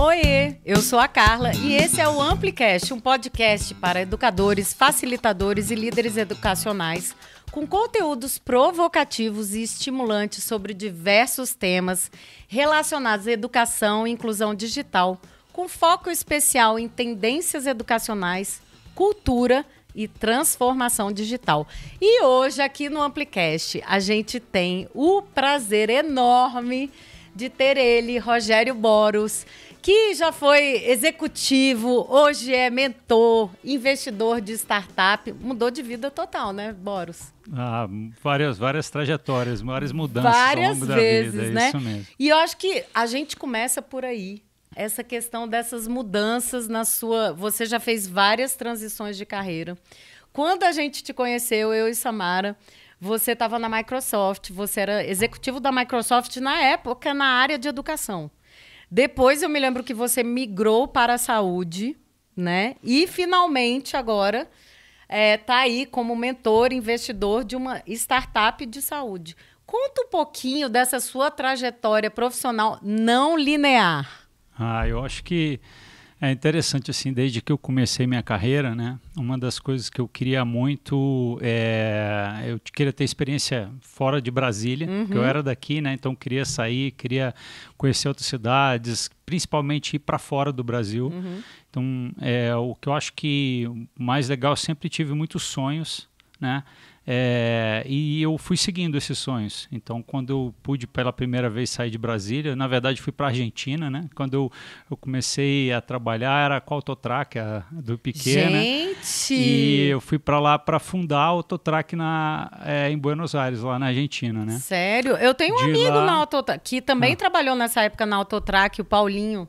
Oiê, eu sou a Carla e esse é o Amplicast, um podcast para educadores, facilitadores e líderes educacionais com conteúdos provocativos e estimulantes sobre diversos temas relacionados à educação e inclusão digital, com foco especial em tendências educacionais, cultura e transformação digital. E hoje aqui no Amplicast a gente tem o prazer enorme de ter ele, Rogério Boros, que já foi executivo, hoje é mentor, investidor de startup. Mudou de vida total, né, Boros? Várias trajetórias, várias mudanças várias ao longo vezes, da vida, né? é isso mesmo. E eu acho que a gente começa por aí. Essa questão dessas mudanças na sua... Você já fez várias transições de carreira. Quando a gente te conheceu, eu e Samara, você estava na Microsoft, você era executivo da Microsoft na época na área de educação. Depois eu me lembro que você migrou para a saúde, né? E finalmente agora está aí como mentor, investidor de uma startup de saúde. Conta um pouquinho dessa sua trajetória profissional não linear. Eu acho que é interessante, assim, desde que eu comecei minha carreira, né? Uma das coisas que eu queria muito eu queria ter experiência fora de Brasília, porque eu era daqui, né? Então queria sair, queria conhecer outras cidades, principalmente ir para fora do Brasil. Então, o que eu acho que o mais legal, eu sempre tive muitos sonhos, né? E eu fui seguindo esses sonhos. Então, quando eu pude pela primeira vez sair de Brasília, na verdade fui para a Argentina, né? Quando eu comecei a trabalhar, era com a Autotrac, do Piquet, né? E eu fui para lá para fundar a Autotrac em Buenos Aires, lá na Argentina, né? Sério? Eu tenho um amigo na Autotrac, que também trabalhou nessa época na Autotrac, o Paulinho.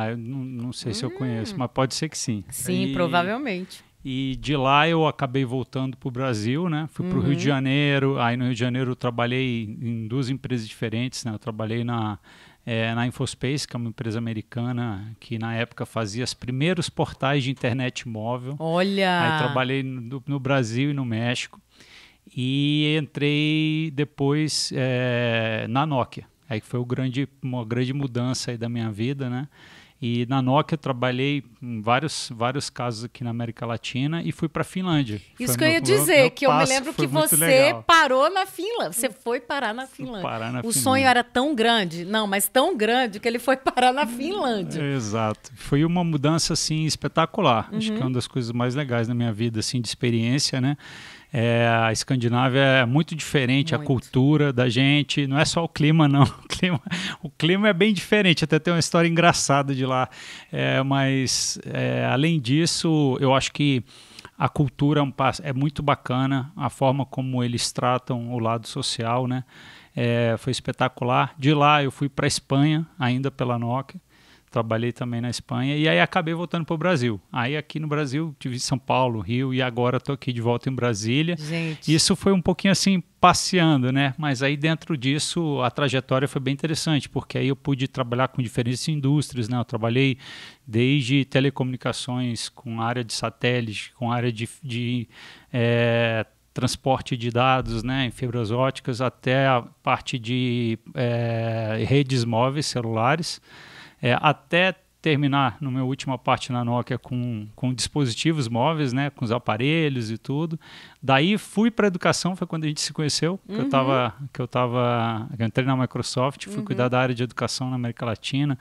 Eu não sei se eu conheço, mas pode ser que sim. Sim, provavelmente. E de lá eu acabei voltando para o Brasil, né? Fui para o Rio de Janeiro. Aí no Rio de Janeiro eu trabalhei em duas empresas diferentes, né? Eu trabalhei na Infospace, que é uma empresa americana que na época fazia os primeiros portais de internet móvel. Olha! Aí trabalhei no Brasil e no México. E entrei depois na Nokia. Aí foi uma grande mudança aí da minha vida, né? E na Nokia eu trabalhei em vários casos aqui na América Latina e fui para a Finlândia. Isso que eu ia dizer, que eu me lembro que você parou na Finlândia. Você foi parar na Finlândia. O sonho era tão grande, mas tão grande que ele foi parar na Finlândia. Exato. Foi uma mudança assim espetacular. Acho que é uma das coisas mais legais da minha vida, assim, de experiência, né? A Escandinávia é muito diferente, a cultura da gente, não é só o clima, não. O clima é bem diferente, até tem uma história engraçada de lá. Mas, além disso, eu acho que a cultura é muito bacana, a forma como eles tratam o lado social, né? Foi espetacular. De lá eu fui para a Espanha, ainda pela Nokia. Trabalhei também na Espanha e aí acabei voltando para o Brasil. Aí aqui no Brasil tive São Paulo, Rio e agora estou aqui de volta em Brasília. Gente. Isso foi um pouquinho assim passeando, né? Mas aí dentro disso a trajetória foi bem interessante, porque aí eu pude trabalhar com diferentes indústrias, né? Eu trabalhei desde telecomunicações, com área de satélite, com área de transporte de dados, né, em fibras óticas, até a parte de redes móveis, celulares. Até terminar na minha última parte na Nokia com dispositivos móveis, né, com os aparelhos e tudo. Daí fui para a educação, foi quando a gente se conheceu, que eu entrei na Microsoft, fui cuidar da área de educação na América Latina,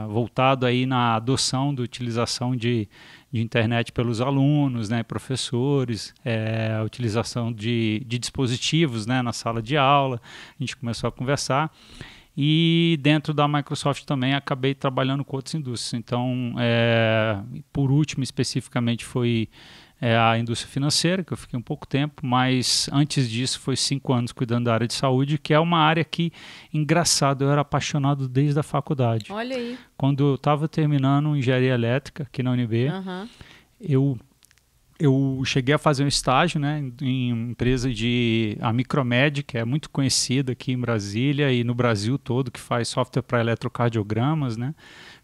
voltado aí na adoção da utilização de internet pelos alunos, né, professores, a utilização de dispositivos, né, na sala de aula. A gente começou a conversar. E dentro da Microsoft também acabei trabalhando com outras indústrias. Então, por último, especificamente, foi a indústria financeira, que eu fiquei um pouco tempo, mas antes disso foi 5 anos cuidando da área de saúde, que é uma área que, engraçado, eu era apaixonado desde a faculdade. Olha aí. Quando eu estava terminando engenharia elétrica aqui na UNB, eu cheguei a fazer um estágio, né, em uma empresa a Micromed, que é muito conhecida aqui em Brasília e no Brasil todo, que faz software para eletrocardiogramas, né?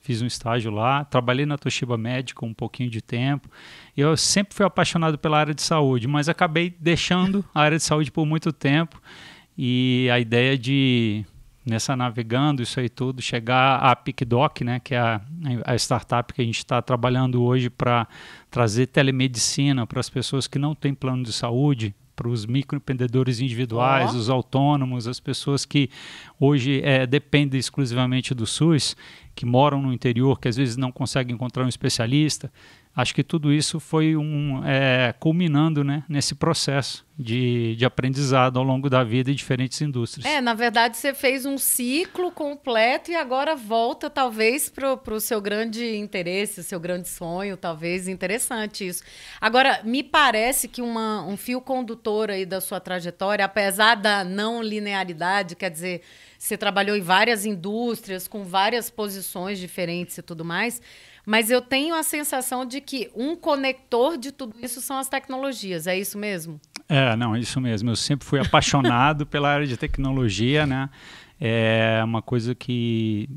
Fiz um estágio lá, trabalhei na Toshiba Medical um pouquinho de tempo. Eu sempre fui apaixonado pela área de saúde, mas acabei deixando a área de saúde por muito tempo e a ideia de nessa navegando isso aí tudo, chegar à PicDoc, né, que é a startup que a gente está trabalhando hoje para trazer telemedicina para as pessoas que não têm plano de saúde, para os microempreendedores individuais, os autônomos, as pessoas que hoje dependem exclusivamente do SUS, que moram no interior, que às vezes não conseguem encontrar um especialista. Acho que tudo isso foi culminando, né, nesse processo de aprendizado ao longo da vida em diferentes indústrias. Na verdade, você fez um ciclo completo e agora volta, talvez, para o seu grande interesse, seu grande sonho, talvez. Interessante isso. Agora, me parece que um fio condutor aí da sua trajetória, apesar da não linearidade, quer dizer, você trabalhou em várias indústrias, com várias posições diferentes e tudo mais, mas eu tenho a sensação de que um conector de tudo isso são as tecnologias. É isso mesmo? Não, é isso mesmo. Eu sempre fui apaixonado pela área de tecnologia, né? É uma coisa que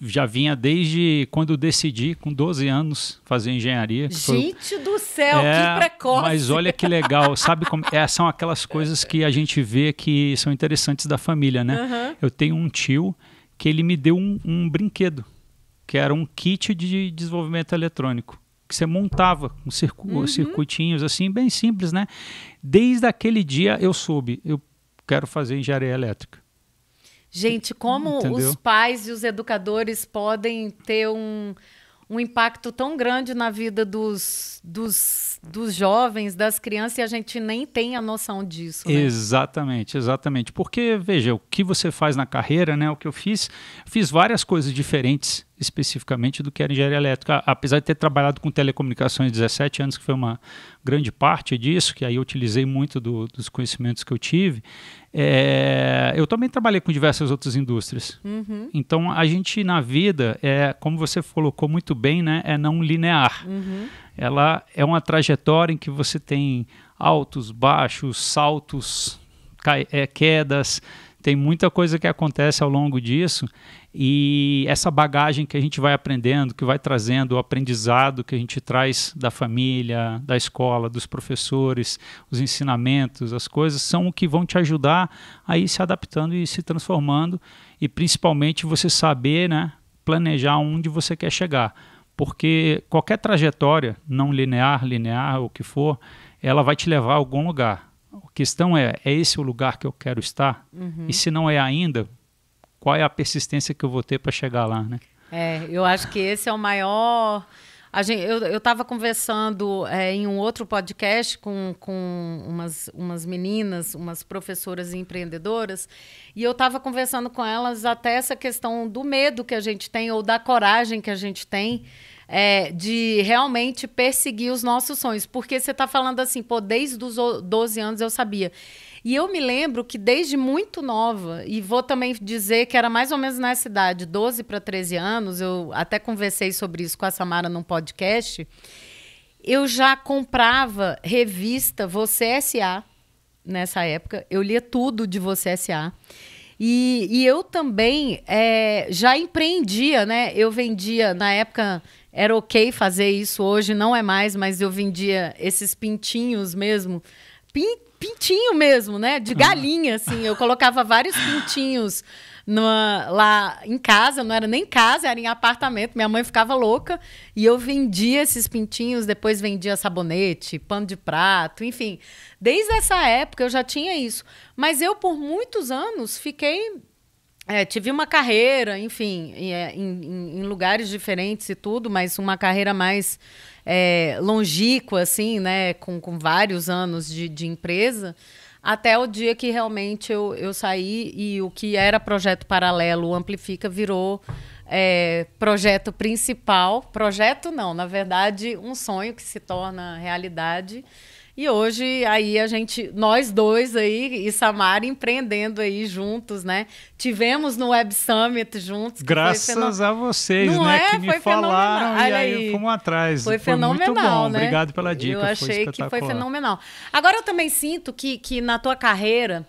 já vinha desde quando eu decidi, com 12 anos, fazer engenharia. Gente do céu, que precoce! Mas olha que legal, sabe como são aquelas coisas que a gente vê que são interessantes da família, né? Uhum. Eu tenho um tio que ele me deu um brinquedo, que era um kit de desenvolvimento eletrônico, que você montava com circuitinhos assim, bem simples, né? Desde aquele dia eu soube, eu quero fazer engenharia elétrica. Gente, como Entendeu? os pais e os educadores podem ter um impacto tão grande na vida dos jovens, das crianças, e a gente nem tem a noção disso, né? Exatamente, exatamente. Porque, veja, o que você faz na carreira, né? O que eu fiz várias coisas diferentes, especificamente do que era engenharia elétrica. Apesar de ter trabalhado com telecomunicações 17 anos, que foi uma grande parte disso, que aí eu utilizei muito dos conhecimentos que eu tive, eu também trabalhei com diversas outras indústrias. Uhum. Então, a gente na vida, como você colocou muito bem, né? É não linear. Uhum. Ela é uma trajetória em que você tem altos, baixos, saltos, quedas, tem muita coisa que acontece ao longo disso, e essa bagagem que a gente vai aprendendo, que vai trazendo o aprendizado que a gente traz da família, da escola, dos professores, os ensinamentos, as coisas, são o que vão te ajudar a ir se adaptando e se transformando, e principalmente você saber, né, planejar onde você quer chegar. Porque qualquer trajetória, não linear, o que for, ela vai te levar a algum lugar. A questão é esse o lugar que eu quero estar? Uhum. E se não é ainda, qual é a persistência que eu vou ter para chegar lá, né? Eu acho que esse é o maior... Eu estava conversando em um outro podcast com umas meninas, umas professoras empreendedoras, e eu estava conversando com elas até essa questão do medo que a gente tem, ou da coragem que a gente tem, de realmente perseguir os nossos sonhos. Porque você está falando assim, desde os 12 anos eu sabia. E eu me lembro que desde muito nova, e vou também dizer que era mais ou menos nessa idade, 12 para 13 anos, eu até conversei sobre isso com a Samara num podcast, eu já comprava revista Você S.A. nessa época, eu lia tudo de Você S.A. E eu também já empreendia, né? Eu vendia, na época era ok fazer isso, hoje não é mais, mas eu vendia esses pintinhos mesmo, pintinho mesmo, né? De galinha, assim. Eu colocava vários pintinhos lá em casa, não era nem casa, era em apartamento. Minha mãe ficava louca e eu vendia esses pintinhos, depois vendia sabonete, pano de prato, enfim. Desde essa época eu já tinha isso. Mas eu, por muitos anos, tive uma carreira, enfim, em lugares diferentes e tudo, mas uma carreira mais longínqua, assim, né, com vários anos de empresa, até o dia que realmente eu saí e o que era projeto paralelo, o Amplifica, virou projeto principal. Projeto não, na verdade, um sonho que se torna realidade. E hoje, aí, nós dois aí, e Samara, empreendendo aí juntos, né? Tivemos no Web Summit juntos. Graças a vocês, não né? Que me foi falaram fenomenal. e aí fomos atrás. Foi fenomenal, muito bom. né? Obrigado pela dica. Eu achei que foi fenomenal. Agora, eu também sinto que na tua carreira,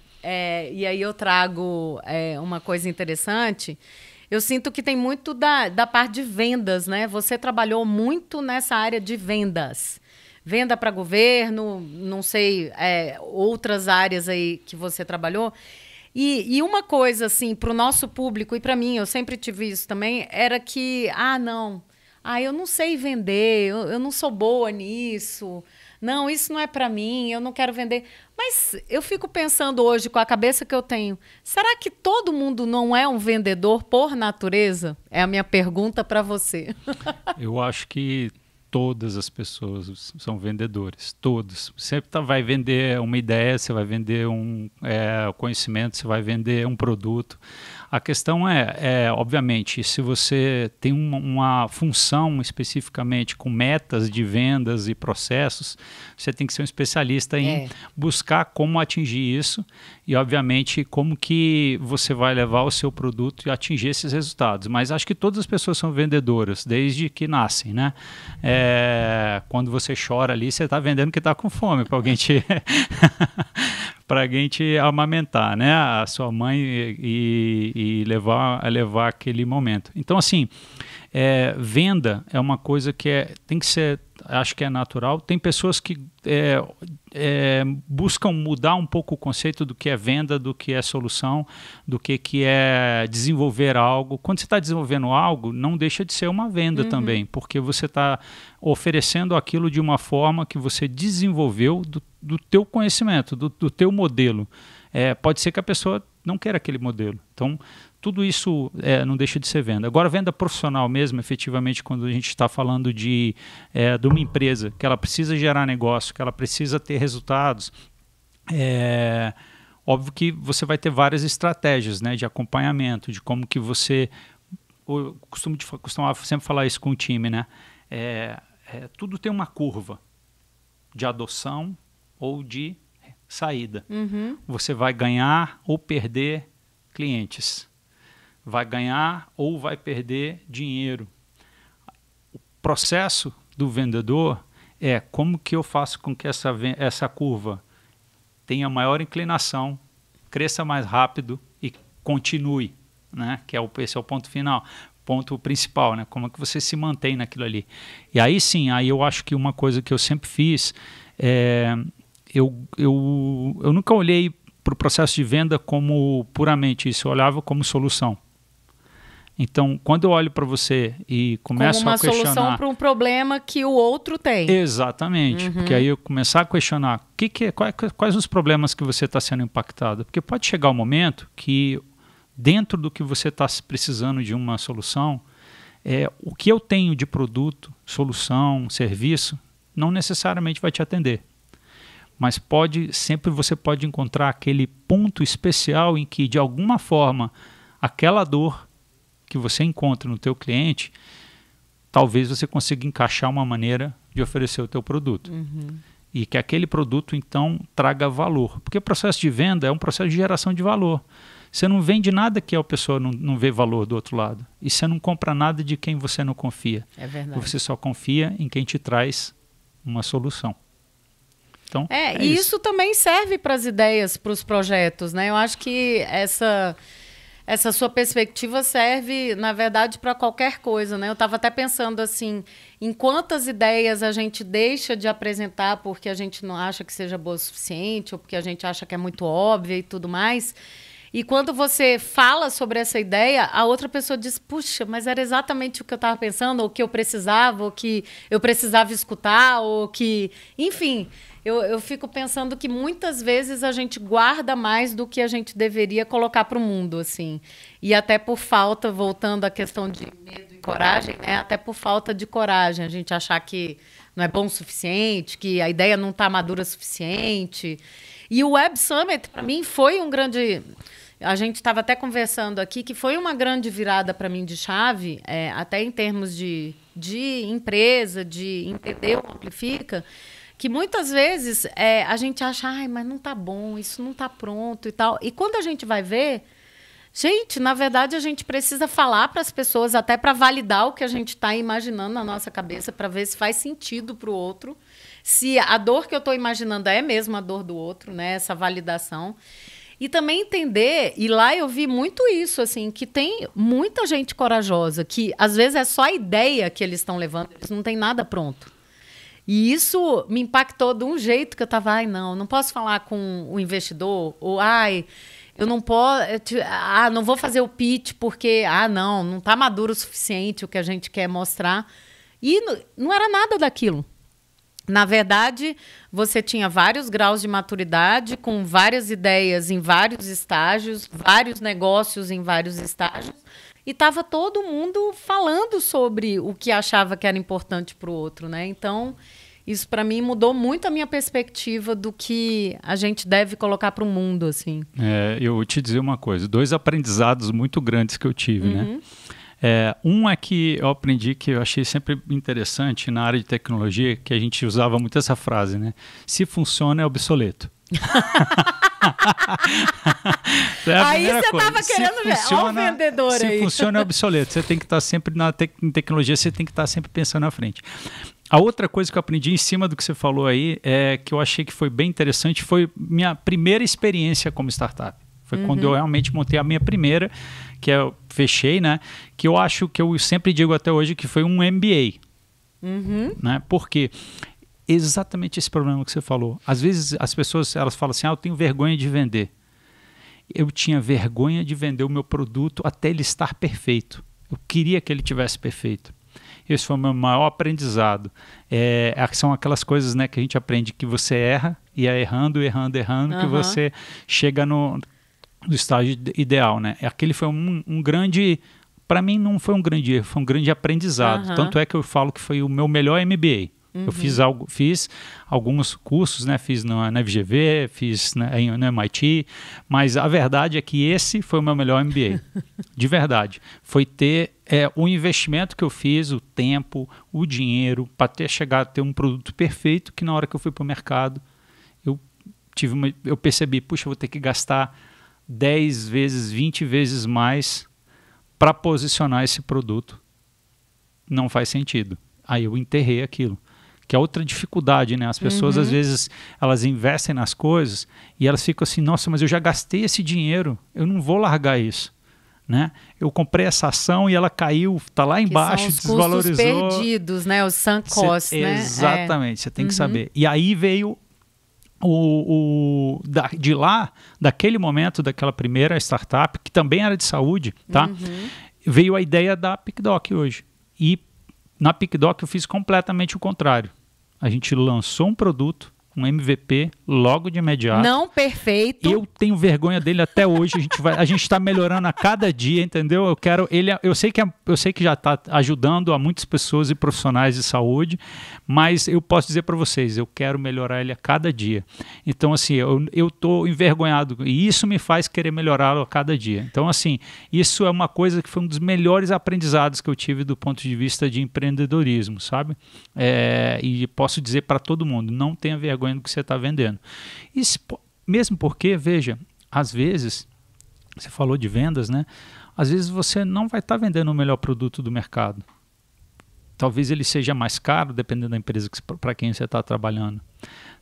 e aí eu trago uma coisa interessante, eu sinto que tem muito da parte de vendas, né? Você trabalhou muito nessa área de vendas. Venda para governo, não sei, outras áreas aí que você trabalhou. E uma coisa, assim, para o nosso público, e para mim, eu sempre tive isso também, era que, eu não sei vender, eu não sou boa nisso, não, isso não é para mim, eu não quero vender. Mas eu fico pensando hoje, com a cabeça que eu tenho, será que todo mundo não é um vendedor por natureza? É a minha pergunta para você. Eu acho que todas as pessoas são vendedores, todos. Você vai vender uma ideia, você vai vender um conhecimento, você vai vender um produto. A questão obviamente, se você tem uma função especificamente com metas de vendas e processos, você tem que ser um especialista em buscar como atingir isso e, obviamente, como que você vai levar o seu produto e atingir esses resultados. Mas acho que todas as pessoas são vendedoras, desde que nascem, né? Quando você chora ali, você está vendendo que está com fome para alguém te... para alguém te amamentar, né? A sua mãe e levar aquele momento. Então, assim, venda é uma coisa que tem que ser, acho que é natural. Tem pessoas que buscam mudar um pouco o conceito do que é venda, do que é solução, do que é desenvolver algo. Quando você está desenvolvendo algo, não deixa de ser uma venda também, porque você está oferecendo aquilo de uma forma que você desenvolveu do teu conhecimento, do teu modelo. Pode ser que a pessoa não queira aquele modelo. Então, tudo isso não deixa de ser venda. Agora, venda profissional mesmo, efetivamente, quando a gente está falando de uma empresa, que ela precisa gerar negócio, que ela precisa ter resultados, óbvio que você vai ter várias estratégias, né, de acompanhamento, de como que você... Eu costumava sempre falar isso com o time, né? Tudo tem uma curva de adoção ou de saída. Você vai ganhar ou perder clientes. Vai ganhar ou vai perder dinheiro. O processo do vendedor é como que eu faço com que essa curva tenha maior inclinação, cresça mais rápido e continue, né? Esse é o ponto final, ponto principal, né? Como é que você se mantém naquilo ali. E aí sim, aí eu acho que uma coisa que eu sempre fiz eu nunca olhei para o processo de venda como puramente isso, eu olhava como solução. Então, quando eu olho para você e começo a questionar... Como uma solução para um problema que o outro tem. Exatamente, porque aí eu começar a questionar quais os problemas que você está sendo impactado. Porque pode chegar um momento que dentro do que você está precisando de uma solução, o que eu tenho de produto, solução, serviço, não necessariamente vai te atender. Mas sempre você pode encontrar aquele ponto especial em que, de alguma forma, aquela dor que você encontra no teu cliente, talvez você consiga encaixar uma maneira de oferecer o teu produto. E que aquele produto, então, traga valor. Porque o processo de venda é um processo de geração de valor. Você não vende nada que a pessoa não vê valor do outro lado. E você não compra nada de quem você não confia. É verdade. Você só confia em quem te traz uma solução. Então, e isso também serve para as ideias, para os projetos, né? Eu acho que essa sua perspectiva serve, na verdade, para qualquer coisa, né? Eu estava até pensando assim, em quantas ideias a gente deixa de apresentar porque a gente não acha que seja boa o suficiente ou porque a gente acha que é muito óbvia e tudo mais. E quando você fala sobre essa ideia, a outra pessoa diz, puxa, mas era exatamente o que eu estava pensando, ou que eu precisava, ou que eu precisava escutar, ou que... Enfim, eu fico pensando que muitas vezes a gente guarda mais do que a gente deveria colocar para o mundo, assim. E até por falta, voltando à questão de medo e coragem, né? Até por falta de coragem, a gente achar que não é bom o suficiente, que a ideia não está madura o suficiente. E o Web Summit, para mim, foi um grande... A gente estava até conversando aqui que foi uma grande virada para mim de chave, até em termos de empresa, de entender o Amplifica, que muitas vezes a gente acha, mas não está bom, isso não está pronto e tal. E quando a gente vai ver, gente, na verdade a gente precisa falar para as pessoas até para validar o que a gente está imaginando na nossa cabeça, para ver se faz sentido para o outro, se a dor que eu estou imaginando é mesmo a dor do outro, né? Essa validação. E também entender, e lá eu vi muito isso, assim, que tem muita gente corajosa, que às vezes é só a ideia que eles estão levando, eles não têm nada pronto. E isso me impactou de um jeito que eu estava, não posso falar com o investidor, ou Eu não posso... não vou fazer o pitch porque... não está maduro o suficiente o que a gente quer mostrar. E não era nada daquilo. Na verdade, você tinha vários graus de maturidade, com várias ideias em vários estágios, vários negócios em vários estágios, e estava todo mundo falando sobre o que achava que era importante para o outro, né? Então, isso para mim mudou muito a minha perspectiva do que a gente deve colocar para o mundo, assim. Eu vou te dizer uma coisa, 2 aprendizados muito grandes que eu tive, né? Um é que eu aprendi, que eu achei sempre interessante na área de tecnologia, que a gente usava muito essa frase, né? Se funciona, é obsoleto. Aí você estava querendo ver, olha o vendedor aí. Se funciona, é obsoleto. Você tem que estar sempre em tecnologia, você tem que estar sempre pensando na frente. A outra coisa que eu aprendi em cima do que você falou aí, que eu achei que foi bem interessante, foi minha primeira experiência como startup. Foi quando eu realmente montei a minha primeira, que eu fechei, né? Que eu acho que eu sempre digo até hoje que foi um MBA. Né? Por quê? Exatamente esse problema que você falou. Às vezes as pessoas elas falam assim, eu tenho vergonha de vender. Eu tinha vergonha de vender o meu produto até ele estar perfeito. Eu queria que ele tivesse perfeito. Esse foi o meu maior aprendizado. São aquelas coisas, né, que a gente aprende que você erra e é errando, que você chega no estágio ideal, né? Aquele foi um grande... Para mim não foi um grande erro, foi um grande aprendizado. Tanto é que eu falo que foi o meu melhor MBA. Eu fiz alguns cursos, né? Fiz na FGV, fiz no MIT, mas a verdade é que esse foi o meu melhor MBA. De verdade. Foi ter o investimento que eu fiz, o tempo, o dinheiro, para chegar a ter um produto perfeito, que na hora que eu fui para o mercado, eu percebi, puxa, eu vou ter que gastar 10 vezes, 20 vezes mais para posicionar esse produto. Não faz sentido. Aí eu enterrei aquilo. Que é outra dificuldade, né? As pessoas, às vezes, elas investem nas coisas e elas ficam assim, nossa, mas eu já gastei esse dinheiro, eu não vou largar isso. Né? Eu comprei essa ação e ela caiu, está lá embaixo, desvalorizou. Os custos perdidos, né? Os sunk costs, né? Exatamente, você tem que saber. E aí veio de lá, daquele momento, daquela primeira startup, que também era de saúde, tá? Veio a ideia da PicDoc hoje. E na PicDoc eu fiz completamente o contrário. A gente lançou um produto, um MVP, logo de imediato. Não perfeito. Eu tenho vergonha dele até hoje. A gente está melhorando a cada dia, entendeu? Eu sei que já está ajudando a muitas pessoas e profissionais de saúde, mas eu posso dizer para vocês, eu quero melhorar ele a cada dia. Então, assim, eu estou envergonhado e isso me faz querer melhorá-lo a cada dia. Então, assim, isso é uma coisa que foi um dos melhores aprendizados que eu tive do ponto de vista de empreendedorismo, sabe? E posso dizer para todo mundo, não tenha vergonha do que você está vendendo. Mesmo porque, veja, às vezes, você falou de vendas, né? Às vezes você não vai estar vendendo o melhor produto do mercado. Talvez ele seja mais caro, dependendo da empresa para quem você está trabalhando.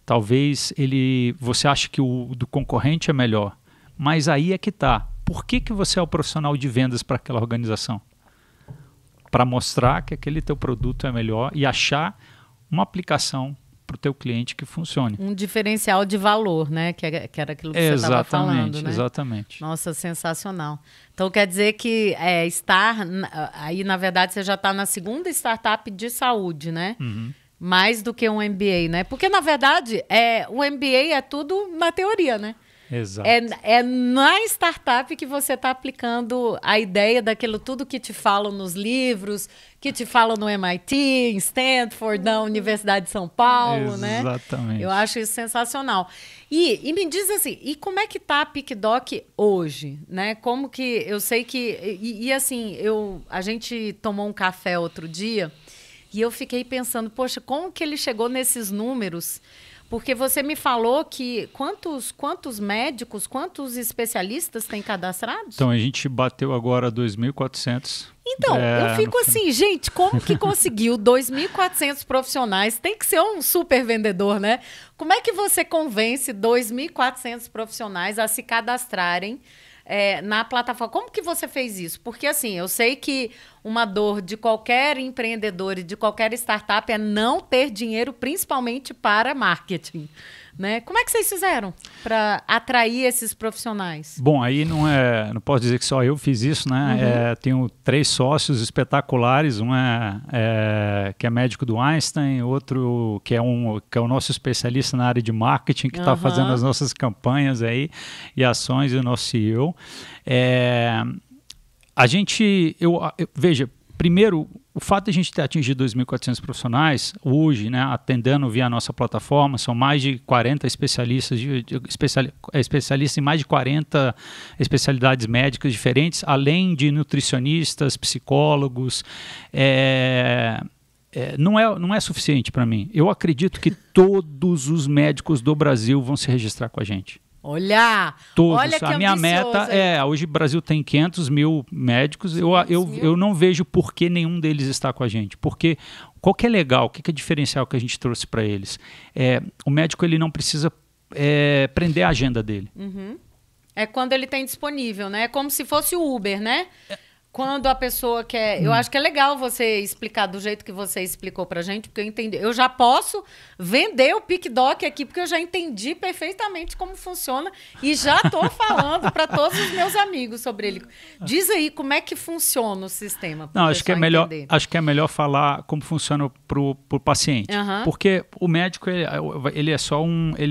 Talvez você ache que o do concorrente é melhor. Mas aí é que está. Por que você é o profissional de vendas para aquela organização? Para mostrar que aquele teu produto é melhor e achar uma aplicação para o teu cliente que funcione. Um diferencial de valor, né? Que era aquilo que você estava falando, né? Exatamente. Nossa, sensacional. Então, quer dizer que aí, na verdade, você já está na segunda startup de saúde, né? Mais do que um MBA, né? Porque, na verdade, o MBA é tudo na teoria, né? Exato. É na startup que você está aplicando a ideia daquilo tudo que te falam nos livros, que te falam no MIT, em Stanford, na Universidade de São Paulo, né? Exatamente. Eu acho isso sensacional. E me diz assim, e como é que está a PicDoc hoje? Né? Como que... Eu sei que... E assim, a gente tomou um café outro dia e eu fiquei pensando, poxa, como que ele chegou nesses números? Porque você me falou que quantos médicos, quantos especialistas tem cadastrados? Então, a gente bateu agora 2.400. Então, eu fico assim, gente, como que conseguiu 2.400 profissionais? Tem que ser um super vendedor, né? Como é que você convence 2.400 profissionais a se cadastrarem na plataforma? Como que você fez isso? Porque, assim, eu sei que uma dor de qualquer empreendedor e de qualquer startup é não ter dinheiro, principalmente para marketing. Né? Como é que vocês fizeram para atrair esses profissionais? Bom, aí não posso dizer que só eu fiz isso, né? Tenho 3 sócios espetaculares, um que é médico do Einstein, outro que é o nosso especialista na área de marketing, que está fazendo as nossas campanhas aí e ações, e o nosso CEO. Veja, primeiro, o fato de a gente ter atingido 2.400 profissionais, hoje, né, atendendo via a nossa plataforma, são mais de 40 especialistas, especialistas em mais de 40 especialidades médicas diferentes, além de nutricionistas, psicólogos. Não é suficiente para mim. Eu acredito que todos os médicos do Brasil vão se registrar com a gente. Todos. Olha que a minha meta hoje o Brasil tem 500 mil médicos, eu não vejo por que nenhum deles está com a gente, porque qual que é legal, o que é diferencial que a gente trouxe para eles? O médico ele não precisa prender a agenda dele. É quando ele tem disponível, né? É como se fosse o Uber, né? Quando a pessoa quer... Eu acho que é legal você explicar do jeito que você explicou pra gente, porque eu entendi. Eu já posso vender o PicDoc aqui, porque eu já entendi perfeitamente como funciona e já estou falando para todos os meus amigos sobre ele. Diz aí como é que funciona o sistema. Não, acho que é melhor falar como funciona pro paciente. Porque o médico, ele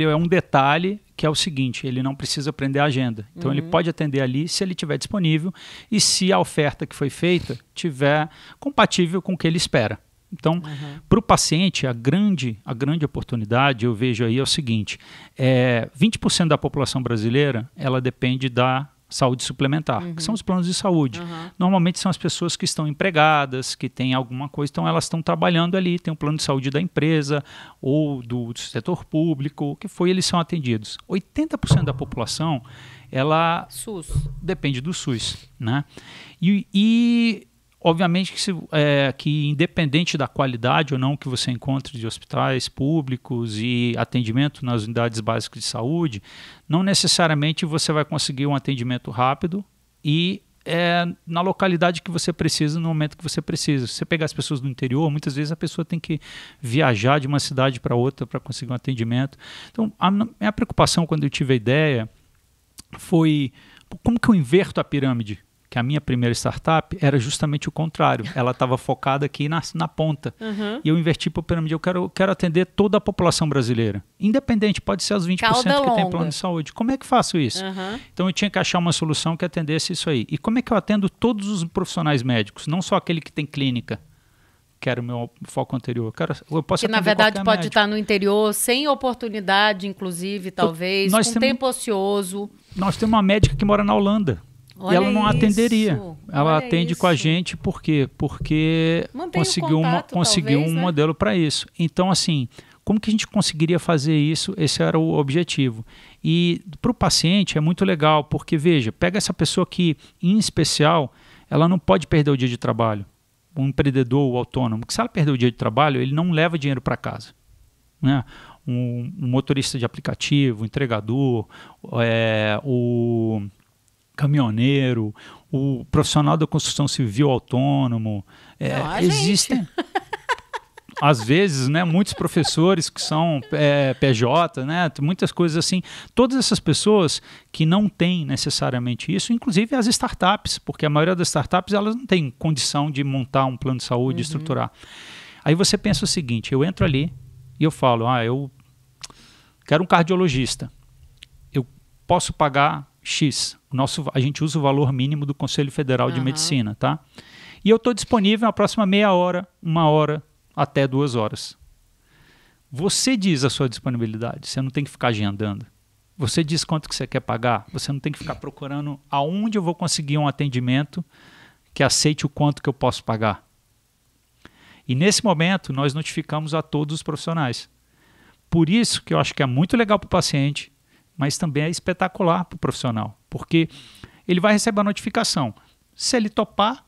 é um detalhe, que é o seguinte, ele não precisa prender a agenda. Então, ele pode atender ali se ele estiver disponível e se a oferta que foi feita estiver compatível com o que ele espera. Então, para o paciente, a grande oportunidade, eu vejo aí, é o seguinte, 20% da população brasileira, ela depende da saúde suplementar, que são os planos de saúde. Normalmente são as pessoas que estão empregadas, que têm alguma coisa, então elas estão trabalhando ali, tem um plano de saúde da empresa ou do setor público, o que for, eles são atendidos. 80% da população, ela depende do SUS, né? E obviamente que independente da qualidade ou não que você encontre de hospitais públicos e atendimento nas unidades básicas de saúde, não necessariamente você vai conseguir um atendimento rápido e na localidade que você precisa, no momento que você precisa. Se você pegar as pessoas do interior, muitas vezes a pessoa tem que viajar de uma cidade para outra para conseguir um atendimento. Então, a minha preocupação quando eu tive a ideia foi como que eu inverto a pirâmide? Que a minha primeira startup era justamente o contrário. Ela estava focada aqui na ponta. E eu inverti para a pirâmide. Eu quero atender toda a população brasileira. Independente, pode ser os 20% que tem plano de saúde. Como é que faço isso? Então eu tinha que achar uma solução que atendesse isso aí. E como é que eu atendo todos os profissionais médicos? Não só aquele que tem clínica, que era o meu foco anterior. Eu posso que na verdade pode estar no interior, sem oportunidade, inclusive, talvez, com tempo ocioso. Nós temos uma médica que mora na Holanda. E ela não atenderia. Ela atende com a gente por quê? Porque conseguiu um modelo para isso. Então, assim, como que a gente conseguiria fazer isso? Esse era o objetivo. E para o paciente é muito legal, porque, veja, pega essa pessoa que, em especial, ela não pode perder o dia de trabalho. Um empreendedor ou autônomo, porque se ela perder o dia de trabalho, ele não leva dinheiro para casa. Né? Um motorista de aplicativo, entregador, o caminhoneiro, o profissional da construção civil autônomo. Existem, às vezes, né, muitos professores que são PJ, né, muitas coisas assim. Todas essas pessoas que não têm necessariamente isso, inclusive as startups, porque a maioria das startups elas não tem condição de montar um plano de saúde, estruturar. Aí você pensa o seguinte, eu entro ali e eu falo, eu quero um cardiologista. Eu posso pagar X. A gente usa o valor mínimo do Conselho Federal de Medicina, tá? E eu estou disponível na próxima meia hora, 1 hora, até 2 horas. Você diz a sua disponibilidade, você não tem que ficar agendando. Você diz quanto que você quer pagar, você não tem que ficar procurando aonde eu vou conseguir um atendimento que aceite o quanto que eu posso pagar. E nesse momento, nós notificamos a todos os profissionais. Por isso que eu acho que é muito legal para o paciente, mas também é espetacular para o profissional, porque ele vai receber a notificação. Se ele topar,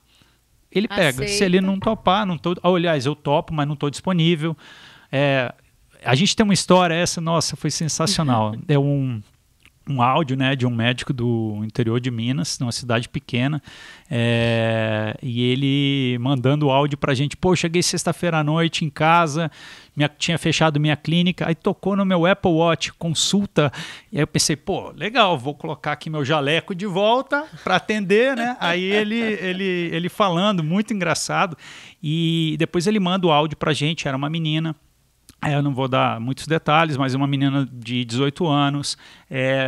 ele pega. Se ele não topar, aliás, eu topo, mas não estou disponível. A gente tem uma história, nossa, foi sensacional. um áudio, né, de um médico do interior de Minas, numa cidade pequena, e ele mandando o áudio pra gente, pô, cheguei sexta-feira à noite em casa, tinha fechado minha clínica, aí tocou no meu Apple Watch, consulta, e aí eu pensei, pô, legal, vou colocar aqui meu jaleco de volta para atender, né, aí ele falando, muito engraçado, e depois ele manda o áudio pra gente, era uma menina, eu não vou dar muitos detalhes, mas é uma menina de 18 anos,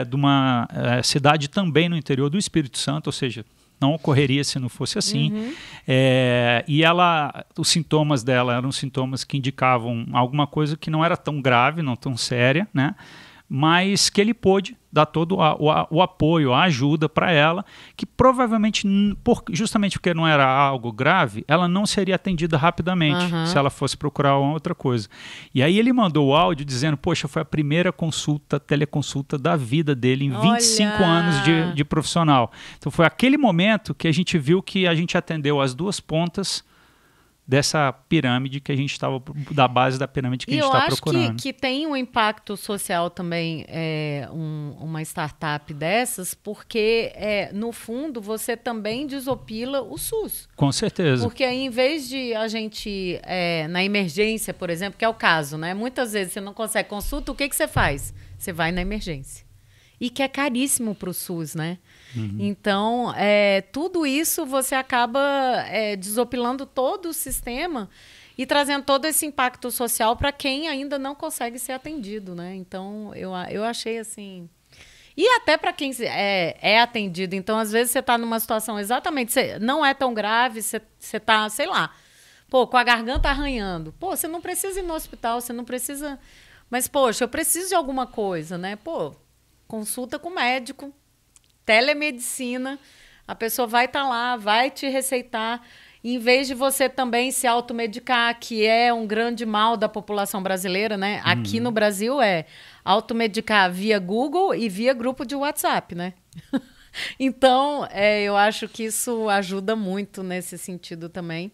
de uma cidade também no interior do Espírito Santo, ou seja, não ocorreria se não fosse assim. E os sintomas dela eram sintomas que indicavam alguma coisa que não era tão grave, não tão séria, né? Mas que ele pôde dar todo o apoio, a ajuda para ela, que provavelmente, justamente porque não era algo grave, ela não seria atendida rapidamente se ela fosse procurar uma outra coisa. E aí ele mandou o áudio dizendo, poxa, foi a primeira teleconsulta da vida dele em 25 anos de profissional. Então foi aquele momento que a gente viu que a gente atendeu as duas pontas dessa pirâmide que a gente estava, da base da pirâmide que a gente está procurando. Eu acho que tem um impacto social também, uma startup dessas, porque, no fundo, você também desopila o SUS. Com certeza. Porque aí, em vez de a gente, na emergência, por exemplo, que é o caso, né? Muitas vezes você não consegue consulta, o que você faz? Você vai na emergência. E que é caríssimo para o SUS, né? Então, tudo isso você acaba desopilando todo o sistema e trazendo todo esse impacto social para quem ainda não consegue ser atendido, né? Então, eu achei assim... E até para quem é atendido. Então, às vezes, você está numa situação exatamente... não é tão grave, você está, sei lá, com a garganta arranhando. Você não precisa ir no hospital, você não precisa... Mas, poxa, eu preciso de alguma coisa, né? Consulta com o médico, telemedicina, a pessoa vai estar lá, vai te receitar, em vez de você também se automedicar, que é um grande mal da população brasileira, né? Aqui no Brasil automedicar via Google e via grupo de WhatsApp, né? Então, eu acho que isso ajuda muito nesse sentido também.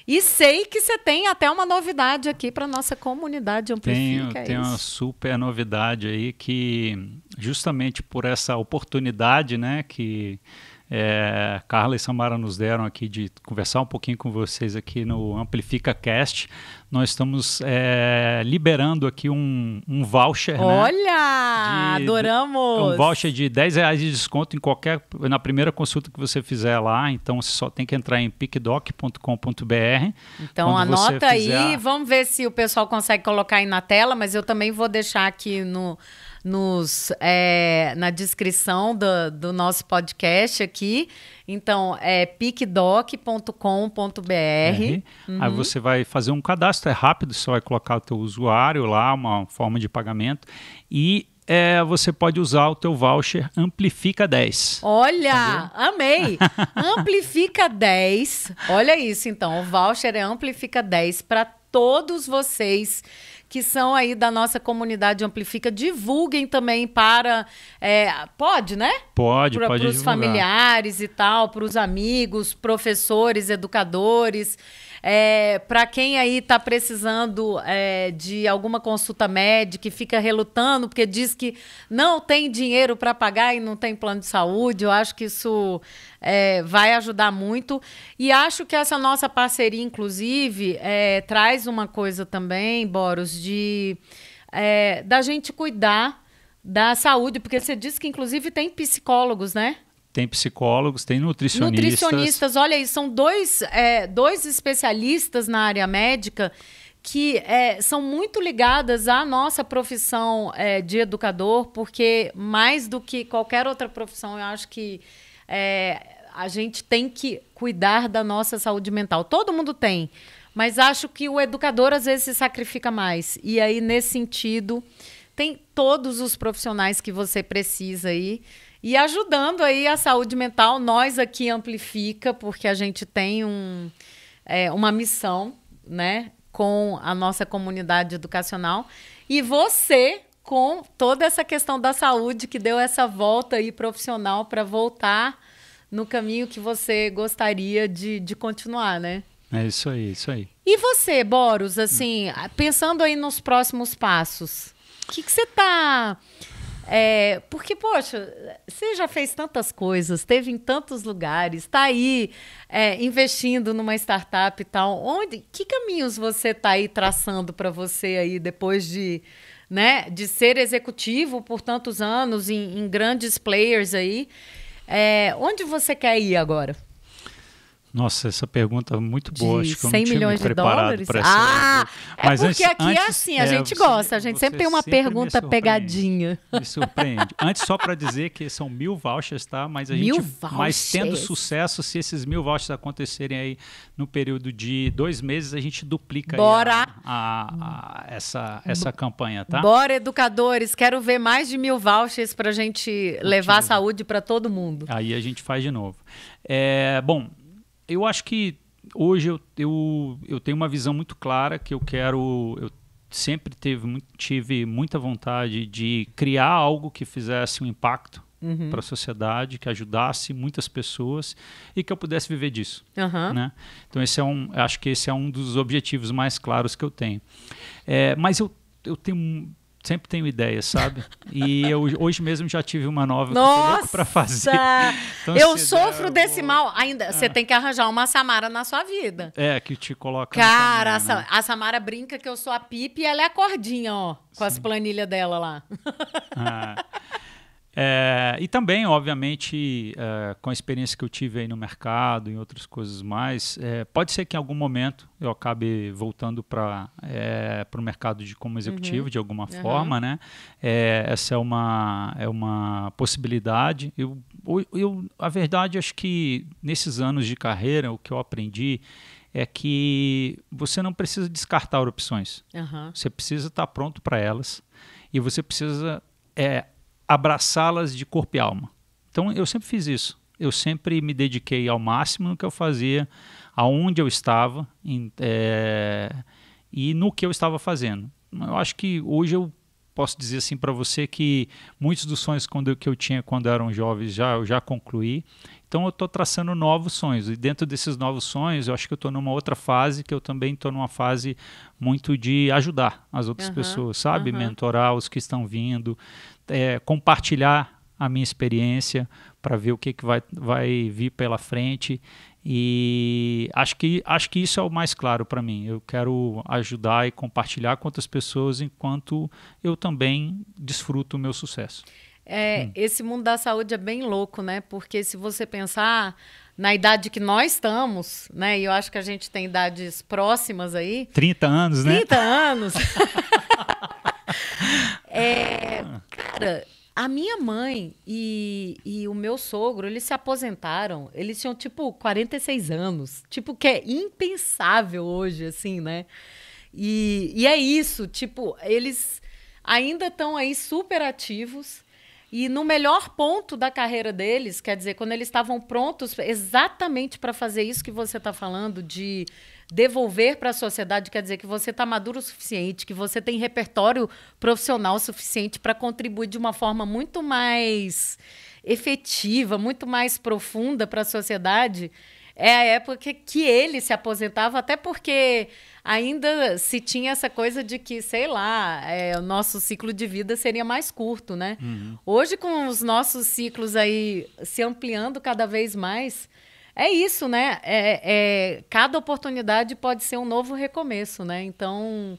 E sei que você tem até uma novidade aqui para a nossa comunidade Amplifica. Tem uma super novidade aí que, justamente por essa oportunidade, né, que Carla e Samara nos deram aqui de conversar um pouquinho com vocês aqui no Amplifica Cast, nós estamos liberando aqui um voucher. Olha! Adoramos! Um voucher de R$10 de desconto na primeira consulta que você fizer lá. Então, você só tem que entrar em picdoc.com.br. Então, anota aí. Vamos ver se o pessoal consegue colocar aí na tela, mas eu também vou deixar aqui na descrição do nosso podcast aqui. Então, é picdoc.com.br. Aí você vai fazer um cadastro, é rápido, você vai colocar o teu usuário lá, uma forma de pagamento, e você pode usar o teu voucher Amplifica 10. Olha, amei! Amplifica 10. Olha isso, então. O voucher é Amplifica 10 para todos vocês que são aí da nossa comunidade Amplifica. Divulguem também para... pode, né? Pode para os familiares e tal, para os amigos, professores, educadores. Para quem aí está precisando de alguma consulta médica e fica relutando porque diz que não tem dinheiro para pagar e não tem plano de saúde, eu acho que isso vai ajudar muito. E acho que essa nossa parceria, inclusive, traz uma coisa também, Boros, da gente cuidar da saúde, porque você disse que, inclusive, tem psicólogos, né? Tem psicólogos, tem nutricionistas. Nutricionistas, olha aí, são dois especialistas na área médica que são muito ligadas à nossa profissão de educador, porque mais do que qualquer outra profissão, eu acho que a gente tem que cuidar da nossa saúde mental. Todo mundo tem, mas acho que o educador às vezes se sacrifica mais. E aí, nesse sentido, tem todos os profissionais que você precisa aí. E ajudando aí a saúde mental, nós aqui Amplifica, porque a gente tem uma missão, né, com a nossa comunidade educacional. E você, com toda essa questão da saúde, que deu essa volta aí profissional para voltar no caminho que você gostaria de continuar, né? É isso aí, isso aí. E você, Boros, assim, pensando aí nos próximos passos, o que você está Porque, poxa, você já fez tantas coisas, esteve em tantos lugares, está aí investindo numa startup e tal. Que caminhos você está aí traçando para você aí depois de ser executivo por tantos anos em grandes players aí? Onde você quer ir agora? Nossa, essa pergunta é muito boa. Acho que eu não 100 tinha milhões me de preparado dólares? para essa. Mas porque aqui é assim, a gente gosta. A gente sempre tem uma pergunta pegadinha. Me surpreende. Antes, só para dizer que são 1.000 vouchers, tá? Mas tendo sucesso, se esses 1.000 vouchers acontecerem aí no período de 2 meses, a gente duplica aí essa campanha, tá? Bora, educadores. Quero ver mais de 1.000 vouchers para a gente levar saúde para todo mundo. Aí a gente faz de novo. Bom, eu acho que hoje eu tenho uma visão muito clara que eu sempre tive muita vontade de criar algo que fizesse um impacto para a sociedade, que ajudasse muitas pessoas e que eu pudesse viver disso. Né? Então acho que esse é um dos objetivos mais claros que eu tenho. Mas eu sempre tenho ideias, sabe? E eu hoje mesmo já tive uma nova que eu tô louco pra fazer. Então, eu sofro desse mal. Ainda você tem que arranjar uma Samara na sua vida. Que te coloca. Cara, a Samara brinca que eu sou a Pipe e ela é a cordinha, ó, com as planilhas dela lá. E também, obviamente, com a experiência que eu tive aí no mercado e outras coisas mais, pode ser que em algum momento eu acabe voltando para o mercado como executivo de alguma forma, né? Essa é uma possibilidade. A verdade, acho que nesses anos de carreira, o que eu aprendi é que você não precisa descartar opções. Você precisa estar pronto para elas e você precisa abraçá-las de corpo e alma. Então, eu sempre fiz isso. Eu sempre me dediquei ao máximo no que eu fazia, aonde eu estava e no que eu estava fazendo. Eu acho que hoje eu posso dizer assim para você que muitos dos sonhos que eu tinha quando eram jovens eu já concluí. Então, eu estou traçando novos sonhos. E dentro desses novos sonhos, eu acho que eu estou numa outra fase, que eu também estou numa fase muito de ajudar as outras pessoas, sabe? Mentorar os que estão vindo, compartilhar a minha experiência para ver o que vai vir pela frente. E acho que isso é o mais claro para mim. Eu quero ajudar e compartilhar com outras pessoas enquanto eu também desfruto o meu sucesso. Esse mundo da saúde é bem louco, né? Porque se você pensar na idade que nós estamos, né? E eu acho que a gente tem idades próximas aí. 30 anos, né? 30 anos. Cara, a minha mãe e o meu sogro, eles se aposentaram. Eles tinham, 46 anos. Que é impensável hoje, assim, né? E é isso, eles ainda estão aí super ativos. E no melhor ponto da carreira deles, quer dizer, quando eles estavam prontos exatamente para fazer isso que você está falando, de devolver para a sociedade, quer dizer que você está maduro o suficiente, que você tem repertório profissional suficiente para contribuir de uma forma muito mais efetiva, muito mais profunda para a sociedade. É a época que ele se aposentava, até porque ainda se tinha essa coisa de que, sei lá, o nosso ciclo de vida seria mais curto, né? Hoje, com os nossos ciclos aí se ampliando cada vez mais, é isso, né? Cada oportunidade pode ser um novo recomeço, né? Então,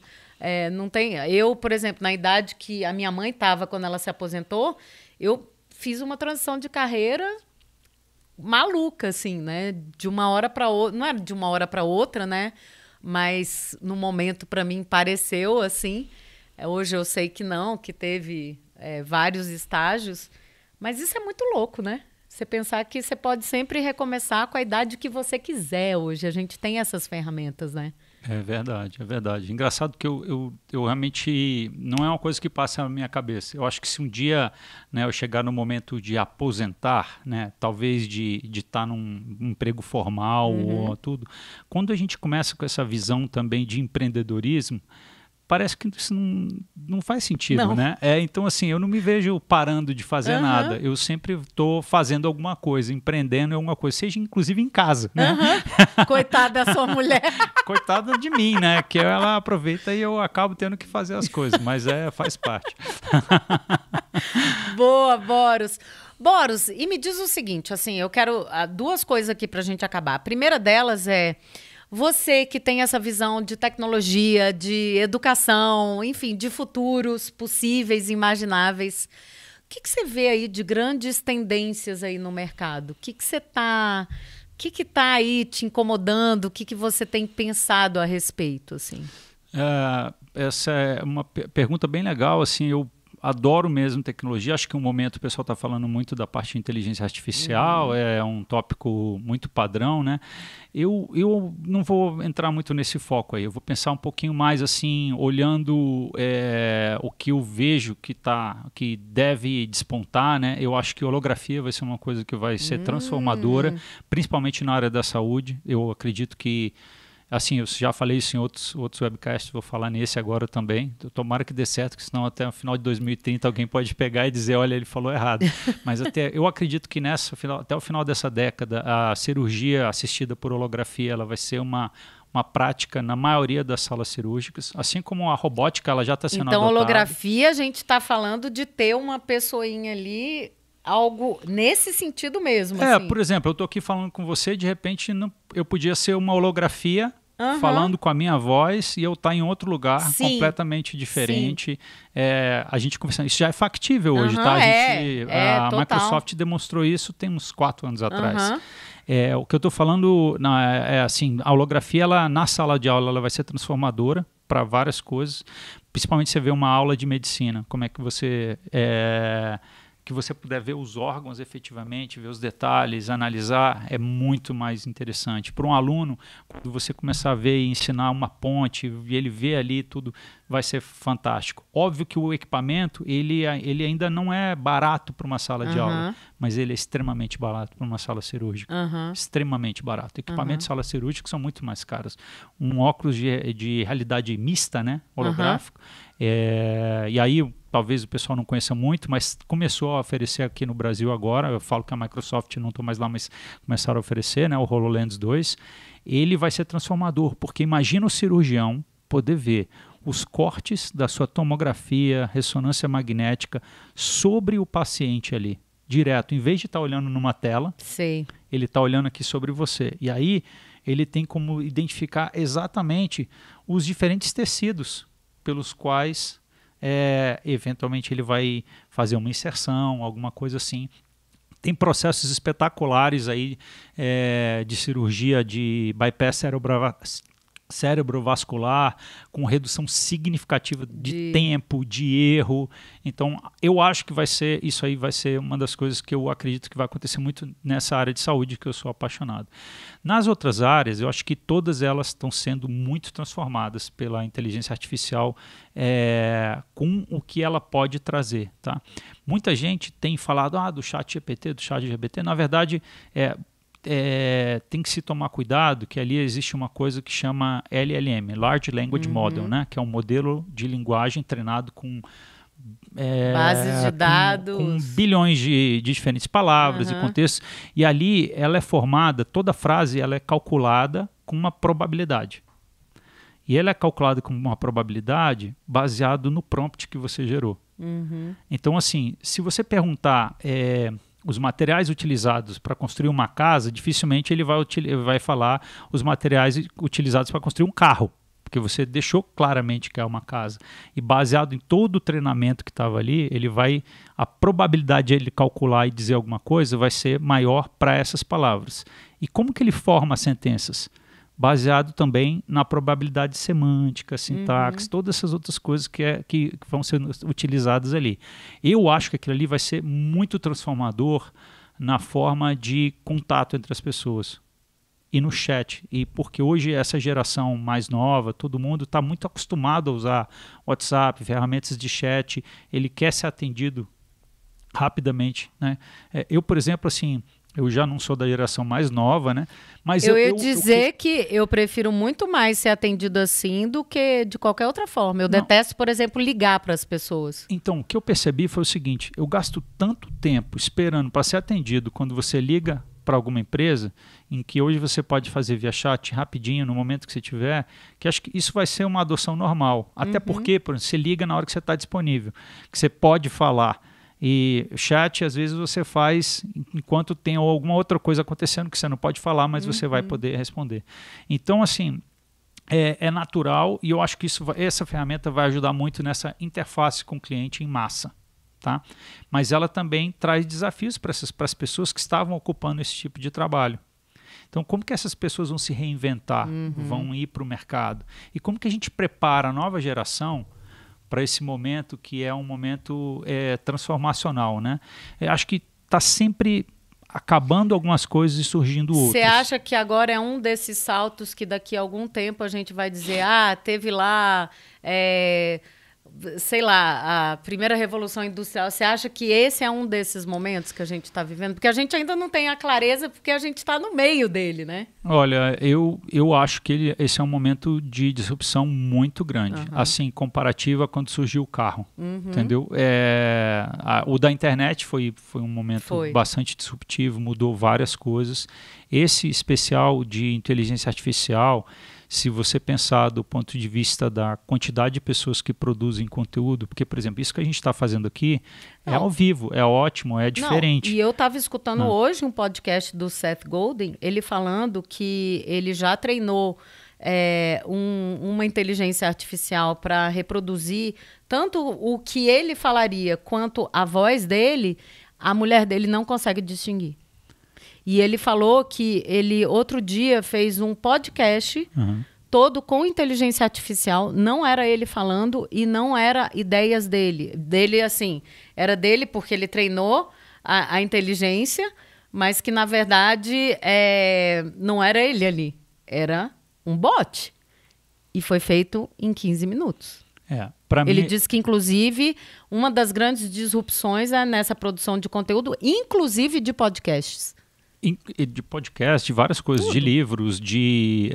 não tem... Eu, por exemplo, na idade que a minha mãe estava quando ela se aposentou, eu fiz uma transição de carreira maluca, assim, né? De uma hora para outra, não era de uma hora para outra, né? Mas no momento para mim pareceu assim. Hoje eu sei que não, que teve vários estágios, mas isso é muito louco, né? Você pensar que você pode sempre recomeçar com a idade que você quiser hoje. A gente tem essas ferramentas, né? É verdade, é verdade. Engraçado que eu realmente... Não é uma coisa que passa na minha cabeça. Eu acho que se um dia, né, eu chegar no momento de aposentar, né, talvez de estar num emprego formal ou tudo, quando a gente começa com essa visão também de empreendedorismo, parece que isso não faz sentido, né? Então, assim, eu não me vejo parando de fazer nada. Eu sempre estou fazendo alguma coisa, empreendendo em alguma coisa, seja inclusive em casa, né? Coitada da sua mulher. Coitada de mim, né? Que ela aproveita e eu acabo tendo que fazer as coisas, mas faz parte. Boa, Boros. Boros, e me diz o seguinte, assim, eu quero duas coisas aqui para a gente acabar. A primeira delas é você que tem essa visão de tecnologia, de educação, enfim, de futuros possíveis, imagináveis. O que você vê aí de grandes tendências aí no mercado? O que você tá aí te incomodando? O que você tem pensado a respeito, assim? Essa é uma pergunta bem legal, assim, eu adoro mesmo tecnologia, acho que um momento o pessoal está falando muito da parte de inteligência artificial, é um tópico muito padrão, né? Eu não vou entrar muito nesse foco aí, eu vou pensar um pouquinho mais assim, olhando o que eu vejo que deve despontar, né? Eu acho que holografia vai ser uma coisa que vai ser transformadora, principalmente na área da saúde. Eu acredito que assim, eu já falei isso em outros webcasts, vou falar nesse agora também. Tomara que dê certo, que senão até o final de 2030 alguém pode pegar e dizer, olha, ele falou errado. Mas eu acredito que até o final dessa década, a cirurgia assistida por holografia ela vai ser uma prática na maioria das salas cirúrgicas, assim como a robótica ela já está sendo adotada. Então, holografia, a gente está falando de ter uma pessoinha ali, algo nesse sentido mesmo. Assim. Por exemplo, eu estou aqui falando com você, de repente eu podia ser uma holografia falando com a minha voz e eu estar em outro lugar completamente diferente. A gente conversando. Isso já é factível hoje, tá? A Microsoft demonstrou isso tem uns 4 anos atrás. O que eu estou falando assim, a holografia na sala de aula ela vai ser transformadora para várias coisas. Principalmente você vê uma aula de medicina, como é que você que você puder ver os órgãos efetivamente, ver os detalhes, analisar, é muito mais interessante. Para um aluno, quando você começar a ver e ensinar uma ponte, e ele vê ali tudo, vai ser fantástico. Óbvio que o equipamento, ele ainda não é barato para uma sala de aula, mas ele é extremamente barato para uma sala cirúrgica. Extremamente barato. Equipamentos de sala cirúrgica são muito mais caros. Um óculos de realidade mista, né, holográfico, e aí talvez o pessoal não conheça muito, mas começou a oferecer aqui no Brasil agora, eu falo que a Microsoft não estou mais lá, mas começaram a oferecer, né, o HoloLens 2, ele vai ser transformador, porque imagina o cirurgião poder ver os cortes da sua tomografia, ressonância magnética sobre o paciente ali, direto, em vez de estar olhando numa tela, ele está olhando aqui sobre você, e aí ele tem como identificar exatamente os diferentes tecidos pelos quais eventualmente ele vai fazer uma inserção, alguma coisa assim. Tem processos espetaculares aí de cirurgia de bypass cerebrovascular com redução significativa de tempo, de erro. Então, eu acho que isso aí vai ser uma das coisas que eu acredito que vai acontecer muito nessa área de saúde que eu sou apaixonado. Nas outras áreas, eu acho que todas elas estão sendo muito transformadas pela inteligência artificial com o que ela pode trazer. Tá? Muita gente tem falado do chat GPT, na verdade, tem que se tomar cuidado que ali existe uma coisa que chama LLM, Large Language Model, né? Que é um modelo de linguagem treinado com bases de dados, com bilhões de diferentes palavras e contextos, e ali ela é formada, toda frase ela é calculada com uma probabilidade. E ela é calculada com uma probabilidade baseado no prompt que você gerou. Então, assim, se você perguntar os materiais utilizados para construir uma casa, dificilmente ele vai falar os materiais utilizados para construir um carro, porque você deixou claramente que é uma casa. E baseado em todo o treinamento que estava ali, a probabilidade de ele calcular e dizer alguma coisa vai ser maior para essas palavras. E como que ele forma as sentenças? Baseado também na probabilidade semântica, sintaxe, todas essas outras coisas que vão ser utilizadas ali. Eu acho que aquilo ali vai ser muito transformador na forma de contato entre as pessoas e no chat. E porque hoje essa geração mais nova, todo mundo está muito acostumado a usar WhatsApp, ferramentas de chat, ele quer ser atendido rapidamente, né? Eu, por exemplo, assim, eu já não sou da geração mais nova, né? Mas eu ia dizer que eu prefiro muito mais ser atendido assim do que de qualquer outra forma. Eu detesto, por exemplo, ligar para as pessoas. Então, o que eu percebi foi o seguinte, eu gasto tanto tempo esperando para ser atendido quando você liga para alguma empresa, em que hoje você pode fazer via chat rapidinho, no momento que você tiver, que acho que isso vai ser uma adoção normal. Até porque, por exemplo, você liga na hora que você está disponível, que você pode falar. E chat, às vezes, você faz enquanto tem alguma outra coisa acontecendo que você não pode falar, mas você vai poder responder. Então, assim, é natural, e eu acho que essa ferramenta vai ajudar muito nessa interface com o cliente em massa. Tá? Mas ela também traz desafios para as pessoas que estavam ocupando esse tipo de trabalho. Então, como que essas pessoas vão se reinventar, vão ir para o mercado? E como que a gente prepara a nova geração para esse momento que é um momento transformacional, né? Eu acho que está sempre acabando algumas coisas e surgindo outras. Você acha que agora é um desses saltos que daqui a algum tempo a gente vai dizer, teve lá... sei lá, a primeira revolução industrial, você acha que esse é um desses momentos que a gente está vivendo? Porque a gente ainda não tem a clareza, porque a gente está no meio dele, né? Olha, eu acho que esse é um momento de disrupção muito grande, assim, comparativo a quando surgiu o carro, entendeu? O da internet foi um momento bastante disruptivo, mudou várias coisas. Esse especial de inteligência artificial, se você pensar do ponto de vista da quantidade de pessoas que produzem conteúdo, porque, por exemplo, isso que a gente está fazendo aqui é ao vivo, é ótimo, é diferente. E eu estava escutando hoje um podcast do Seth Godin, ele falando que ele já treinou uma inteligência artificial para reproduzir tanto o que ele falaria quanto a voz dele, a mulher dele não consegue distinguir. E ele falou que ele, outro dia, fez um podcast todo com inteligência artificial. Não era ele falando e não era ideias dele. Dele, assim, era dele porque ele treinou a inteligência, mas que, na verdade, não era ele ali. Era um bot. E foi feito em 15 minutos. Ele disse que, inclusive, uma das grandes disrupções é nessa produção de conteúdo, inclusive de podcasts. De podcast, de várias coisas, de livros, de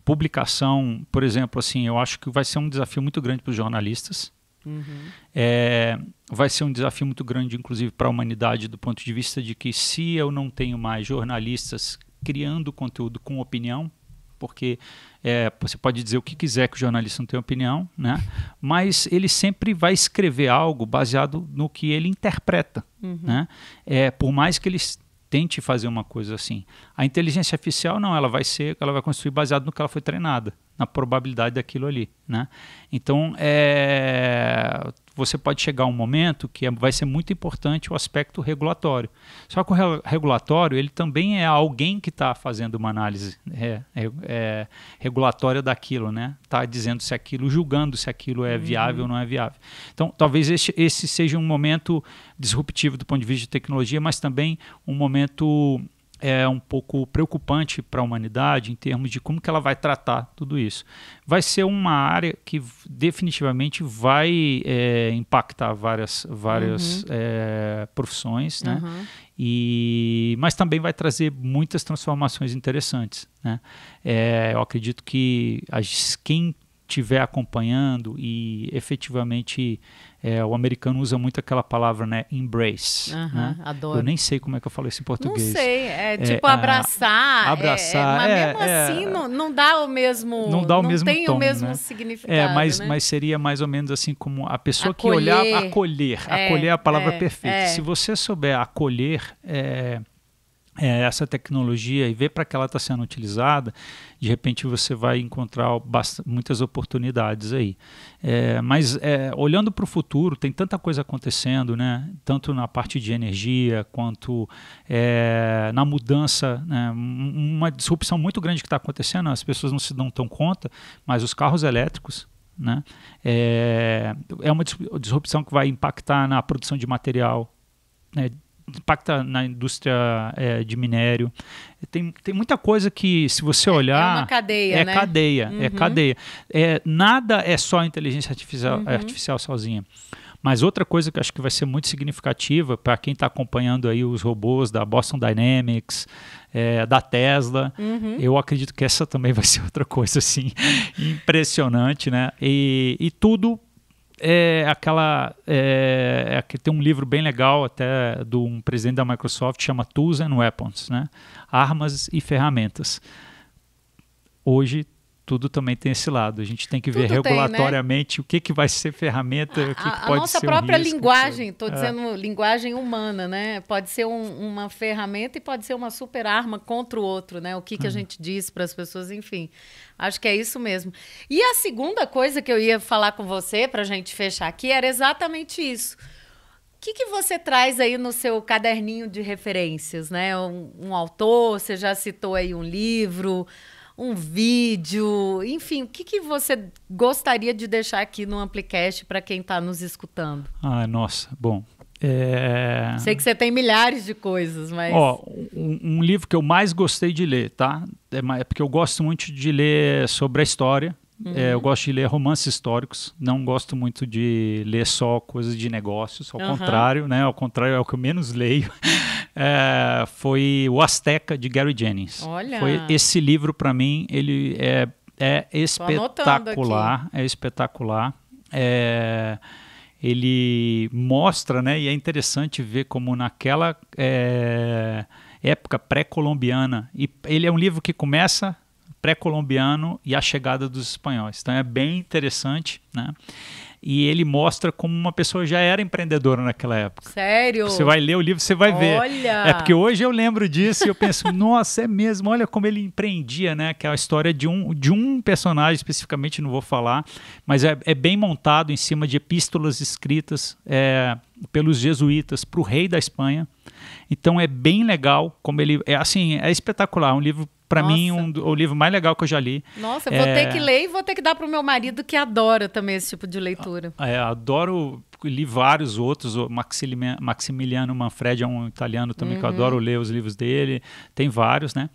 publicação, por exemplo, assim, eu acho que vai ser um desafio muito grande para os jornalistas. Vai ser um desafio muito grande, inclusive, para a humanidade, do ponto de vista de que se eu não tenho mais jornalistas criando conteúdo com opinião, porque você pode dizer o que quiser que o jornalista não tem opinião, né? Mas ele sempre vai escrever algo baseado no que ele interpreta, né? Por mais que ele tente fazer uma coisa assim. A inteligência artificial não, ela vai construir baseado no que ela foi treinada, na probabilidade daquilo ali, né? Então, você pode chegar a um momento que vai ser muito importante o aspecto regulatório. Só que o regulatório, ele também é alguém que está fazendo uma análise regulatória daquilo, né? Está dizendo se aquilo, julgando se aquilo é viável ou não é viável. Então, talvez esse seja um momento disruptivo do ponto de vista de tecnologia, mas também um momento um pouco preocupante para a humanidade em termos de como que ela vai tratar tudo isso. Vai ser uma área que definitivamente vai impactar várias profissões, né? Mas também vai trazer muitas transformações interessantes, né? Eu acredito que quem estiver acompanhando e efetivamente o americano usa muito aquela palavra, né, embrace, né? Adoro. Eu nem sei como é que eu falo isso em português. Não sei, tipo abraçar. Abraçar. Mas mesmo assim não dá o mesmo. Não tem tom, o mesmo né? significado. Mas seria mais ou menos assim como a pessoa acolher, que olhar, acolher. Acolher é a palavra perfeita. Se você souber acolher essa tecnologia e ver para que ela está sendo utilizada, de repente você vai encontrar muitas oportunidades aí. Mas olhando para o futuro, tem tanta coisa acontecendo, né? Tanto na parte de energia quanto na mudança, né? Uma disrupção muito grande que está acontecendo, as pessoas não se dão tão conta, mas os carros elétricos, né? É uma disrupção que vai impactar na produção de material, né? Impacta na indústria de minério. Tem muita coisa que, se você olhar... É uma cadeia, né? É cadeia. Nada é só inteligência artificial sozinha. Mas outra coisa que eu acho que vai ser muito significativa para quem está acompanhando aí os robôs da Boston Dynamics, da Tesla, eu acredito que essa também vai ser outra coisa assim, impressionante, né? E tudo... tem um livro bem legal até de um presidente da Microsoft, chama Tools and Weapons, né? Armas e ferramentas. Hoje tudo também tem esse lado. A gente tem que ver Tudo tem, regulatoriamente, né? O que vai ser ferramenta, o que pode ser a nossa própria risco, linguagem, estou dizendo linguagem humana, né? Pode ser uma ferramenta e pode ser uma super arma contra o outro, né? O que a gente diz para as pessoas, enfim. Acho que é isso mesmo. E a segunda coisa que eu ia falar com você, para a gente fechar aqui, era exatamente isso. O que você traz aí no seu caderninho de referências, né? Um autor, você já citou aí um livro, um vídeo, enfim, o que você gostaria de deixar aqui no Amplicast para quem está nos escutando? Nossa, bom. Sei que você tem milhares de coisas, mas... Um livro que eu mais gostei de ler, tá? É porque eu gosto muito de ler sobre a história. Eu gosto de ler romances históricos, não gosto muito de ler só coisas de negócios, ao contrário, né? Ao contrário, é o que eu menos leio. Foi O Azteca, de Gary Jennings. Olha! Foi esse livro, para mim, ele é espetacular. É espetacular. Ele mostra, né? E é interessante ver como naquela época pré-colombiana, e ele é um livro que começa pré-colombiano e a chegada dos espanhóis. Então é bem interessante, né? E ele mostra como uma pessoa já era empreendedora naquela época. Sério? Você vai ler o livro, você vai ver. Olha! É porque hoje eu lembro disso e eu penso, nossa, é mesmo, olha como ele empreendia, né? Que é a história de um personagem, especificamente não vou falar, mas é bem montado em cima de epístolas escritas pelos jesuítas para o rei da Espanha. Então é bem legal, como ele... é espetacular, um livro... Para mim, o livro mais legal que eu já li. Nossa, vou ter que ler e vou ter que dar para o meu marido, que adora também esse tipo de leitura. Adoro, li vários outros. O Maximiliano Manfredi é um italiano também que eu adoro ler os livros dele. Tem vários, né?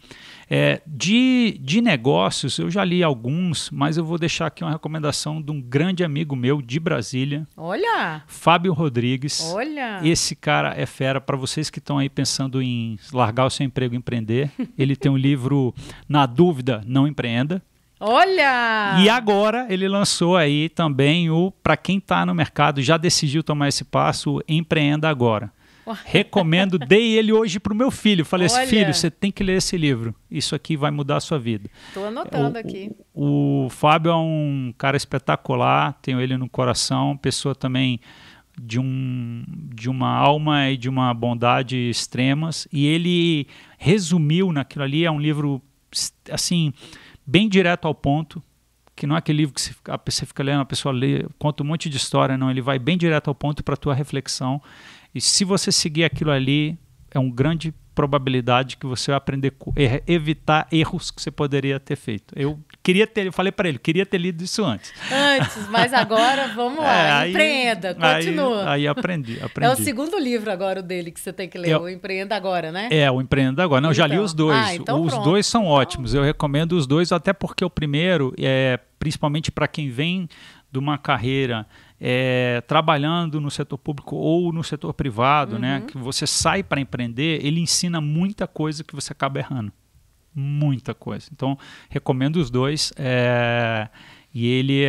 De negócios, eu já li alguns, mas eu vou deixar aqui uma recomendação de um grande amigo meu de Brasília. Olha! Fábio Rodrigues. Olha! Esse cara é fera. Para vocês que estão aí pensando em largar o seu emprego e empreender, ele tem um livro Na Dúvida, Não Empreenda. Olha! E agora ele lançou aí também para quem está no mercado, já decidiu tomar esse passo, Empreenda Agora. Recomendo, dei ele hoje para o meu filho. Falei assim, filho, você tem que ler esse livro. Isso aqui vai mudar a sua vida. Estou anotando aqui. O Fábio é um cara espetacular, tenho ele no coração, pessoa também de uma alma e de uma bondade extremas. E ele resumiu naquilo ali, é um livro assim, bem direto ao ponto, que não é aquele livro que você fica lendo, a pessoa lê, conta um monte de história, não, ele vai bem direto ao ponto para a tua reflexão. E se você seguir aquilo ali, é uma grande probabilidade que você vai aprender a evitar erros que você poderia ter feito. Eu falei para ele, queria ter lido isso antes. Mas agora, vamos lá, empreenda, continua. Aí aprendi. É o segundo livro agora dele que você tem que ler, o Empreenda Agora, né? O Empreenda Agora. Não, eu já li os dois. Os dois são ótimos, eu recomendo os dois, até porque o primeiro, principalmente para quem vem de uma carreira trabalhando no setor público ou no setor privado, né, que você sai para empreender, ele ensina muita coisa que você acaba errando. Muita coisa. Então, recomendo os dois. E ele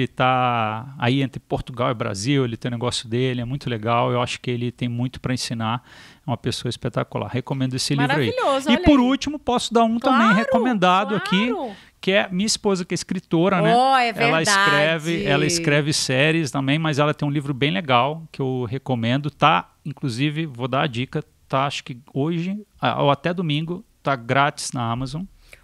está aí entre Portugal e Brasil, ele tem o negócio dele, é muito legal, eu acho que ele tem muito para ensinar, é uma pessoa espetacular. Recomendo esse livro aí. E por último, posso dar também recomendado aqui, que é minha esposa, que é escritora, né? É verdade. Ela escreve séries também, mas ela tem um livro bem legal que eu recomendo. Inclusive, vou dar a dica, acho que hoje, ou até domingo, tá grátis na Amazon.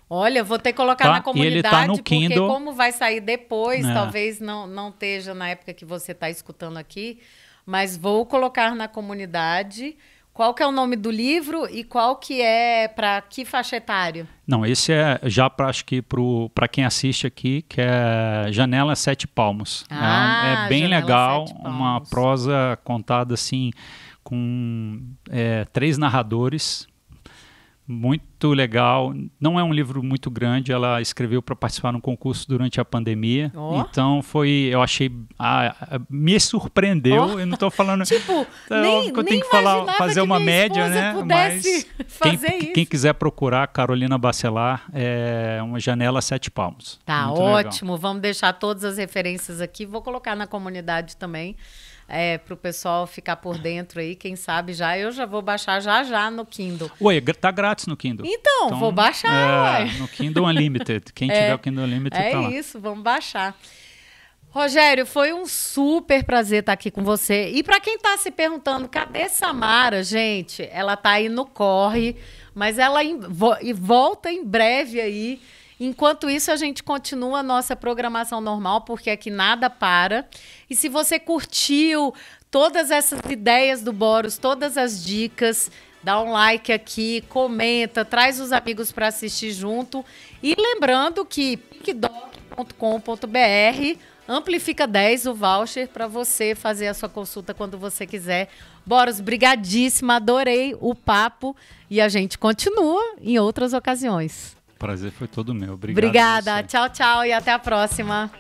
Olha, vou ter que colocar na comunidade, ele tá no Kindle, porque como vai sair depois, talvez não esteja na época que você está escutando aqui, mas vou colocar na comunidade. Qual que é o nome do livro e qual que é para que faixa etária? Não, esse é já acho que para quem assiste aqui, que é Janela Sete Palmos. É bem legal, uma prosa contada assim com 3 narradores. Muito legal. Não é um livro muito grande, ela escreveu para participar num concurso durante a pandemia. Então eu achei, me surpreendeu. Eu não estou falando, tipo, eu tenho que fazer uma média, né? Mas quem quiser procurar, Carolina Bacelar, uma Janela Sete Palmos. Tá, muito ótimo. Legal. Vamos deixar todas as referências aqui. Vou colocar na comunidade também. para o pessoal ficar por dentro aí, quem sabe já. Eu já vou baixar já no Kindle. Ué, tá grátis no Kindle. Então vou baixar, no Kindle Unlimited. Quem tiver o Kindle Unlimited tá lá. É isso, vamos baixar. Rogério, foi um super prazer estar aqui com você. E para quem está se perguntando, cadê Samara, gente? Ela tá aí no corre, mas ela volta em breve aí. Enquanto isso, a gente continua a nossa programação normal, porque aqui nada para. E se você curtiu todas essas ideias do Boros, todas as dicas, dá um like aqui, comenta, traz os amigos para assistir junto. E lembrando que pinkdoc.com.br Amplifica 10, o voucher, para você fazer a sua consulta quando você quiser. Boros, brigadíssima, adorei o papo e a gente continua em outras ocasiões. Prazer foi todo meu. Obrigada. Tchau, tchau e até a próxima.